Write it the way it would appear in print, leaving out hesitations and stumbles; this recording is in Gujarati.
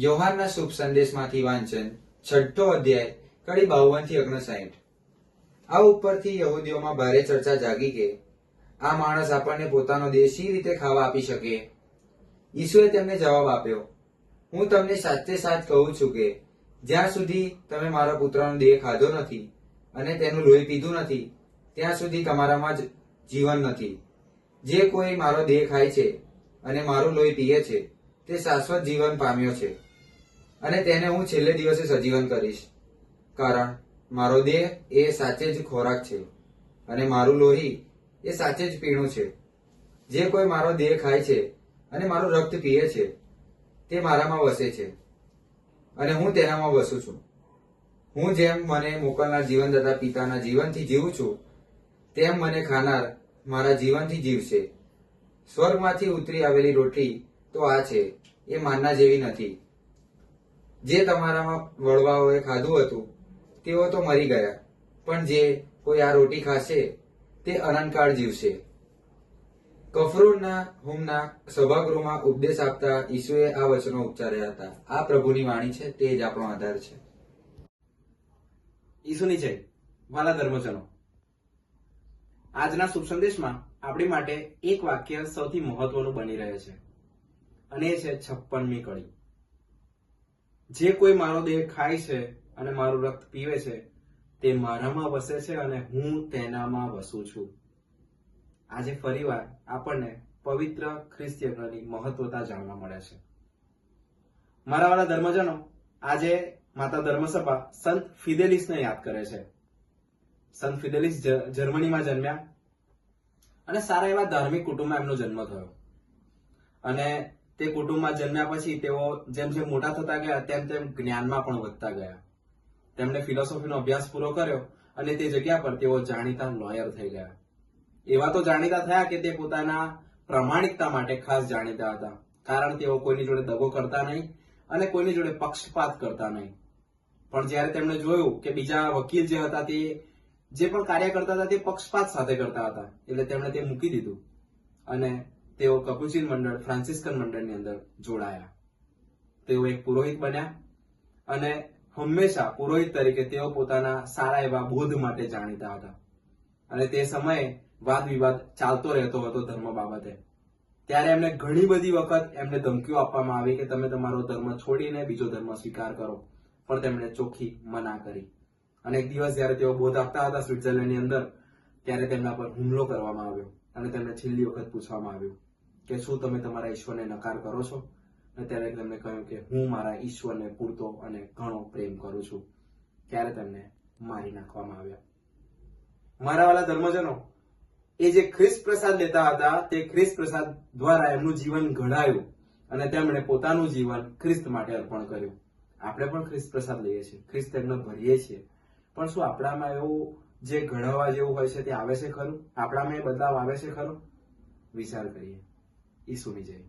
યોહાનના શુભ સંદેશમાંથી વાંચન 6ઠો અધ્યાય કડી 52 થી 59. આ ઉપરથી યહૂદીઓમાં ભારે ચર્ચા જાગી કે આ માણસ આપણને પોતાનો દેહ શી રીતે ખાવા આપી શકે. ઈસુએ તેમને જવાબ આપ્યો, હું તમને સાચે સાચ કહું છું કે જ્યાં સુધી તમે મારા પુત્રનો દેહ ખાધો નથી અને તેનું લોહી પીધું નથી ત્યાં સુધી તમારામાં જ જીવન નથી. જે કોઈ મારો દેહ ખાય છે અને મારું લોહી પીએ છે તે શાશ્વત જીવન પામ્યો છે અને તેને હું છેલ્લે દિવસે સજીવન કરીશ. કારણ મારો દેહ એ સાચે જ ખોરાક છે અને મારું લોહી એ સાચે જ પીણું છે. જે કોઈ મારો દેહ ખાય છે અને મારું રક્ત પીએ છે તે મારામાં વસે છે અને હું તેનામાં વસું છું. હું જેમ મને મોકલનાર જીવનદાતા પિતાના જીવનથી જીવું છું તેમ મને ખાનાર મારા જીવનથી જીવશે. સ્વર્ગમાંથી ઉતરી આવેલી રોટલી તો આ છે, એ માનના જેવી નથી. જે તમારામાં વડવાઓએ ખાધું હતું તેઓ તો મરી ગયા, પણ જે કોઈ આ રોટી ખાશે તે અનંતકાળ જીવશે. કફરનહૂમના હુમના સભાગૃહમાં ઉપદેશ આપતા ઈસુએ આ વચનો ઉચ્ચાર્યા હતા. આ પ્રભુની વાણી છે, તે જ આપણો આધાર છે. ઈસુની જય. વાલા ધર્મજનો, આજના શુભ સંદેશમાં આપણી માટે એક વાક્ય સૌથી મહત્વનું બની રહે છે અને એ છે 56મી કડી. જે કોઈ મારો દેહ ખાય છે અને મારું રક્ત પીવે છે તે મારામાં વસે છે અને હું તેનામાં વસું છું. આજે ફરીવાર આપણને પવિત્ર ખ્રિસ્ત યજ્ઞની મહત્વતા જાણવા મળે છે. મારા વાલા ધર્મજનો, આજે માતા ધર્મસભા સંત ફિદેલિસને યાદ કરે છે. સંત ફિદેલિસ જર્મનીમાં જન્મ્યા અને સારા એવા ધાર્મિક કુટુંબમાં એમનો જન્મ થયો અને તે કુટુંબમાં જન્મ્યા પછી તેઓ જેમ જેમ મોટા થતા ગયા તેમ તેમ જ્ઞાનમાં પણ વધતા ગયા. તેમણે ફિલોસોફીનો અભ્યાસ પૂરો કર્યો અને તે જગ્યા પર તેઓ જાણીતા લોયર થઈ ગયા. એવા તો જાણીતા થયા કે તે પોતાના પ્રામાણિકતા માટે ખાસ જાણીતા હતા, કારણ તેઓ કોઈની જોડે દગો કરતા નહીં અને કોઈની જોડે પક્ષપાત કરતા નહીં. પણ જ્યારે તેમણે જોયું કે બીજા વકીલ જે હતા તે જે પણ કાર્ય કરતા હતા તે પક્ષપાત સાથે કરતા હતા, એટલે તેમણે તે મૂકી દીધું અને તેઓ કપુચિન મંડળ, ફ્રાન્સિસ્કન મંડળની અંદર જોડાયા. તેઓ એક પુરોહિત બન્યા અને હંમેશા પુરોહિત તરીકે તેઓ પોતાના સારા એવા બોધ માટે જાણીતા હતા અને તે સમયે વાદ વિવાદ ચાલતો રહેતો હતો ધર્મ બાબતે. ત્યારે એમને ઘણી બધી વખત એમને ધમકીઓ આપવામાં આવી કે તમે તમારો ધર્મ છોડીને બીજો ધર્મ સ્વીકાર કરો, પણ તેમણે ચોખ્ખી મના કરી. અને એક દિવસ જ્યારે તેઓ બોધ આપતા હતા સ્વિટ્ઝરલેન્ડની અંદર, ત્યારે તેમના પર હુમલો કરવામાં આવ્યો અને તેમને છેલ્લી વખત પૂછવામાં આવ્યું કે શું તમે તમારા ઈશ્વરને નકાર કરો છો? અને ત્યારે તેમને કહ્યું કે હું મારા ઈશ્વરને પૂરતો અને ઘણો પ્રેમ કરું છું. ત્યારે તેમને મારી નાખવામાં આવ્યા. મારા વાલા ધર્મજનો, એ જે ખ્રિસ્ત પ્રસાદ લેતા હતા તે ખ્રિસ્ત પ્રસાદ દ્વારા એમનું જીવન ઘડાયું અને તેમણે પોતાનું જીવન ખ્રિસ્ત માટે અર્પણ કર્યું. આપણે પણ ખ્રિસ્ત પ્રસાદ લઈએ છીએ, ખ્રિસ્ત એમને ભરીએ છીએ, પણ શું આપણામાં એવું જે ઘડાવા જેવું હોય છે તે આવે છે ખરું? આપણામાં એ બદલાવ આવે છે ખરો? વિચાર કરીએ. ઈસુની જય.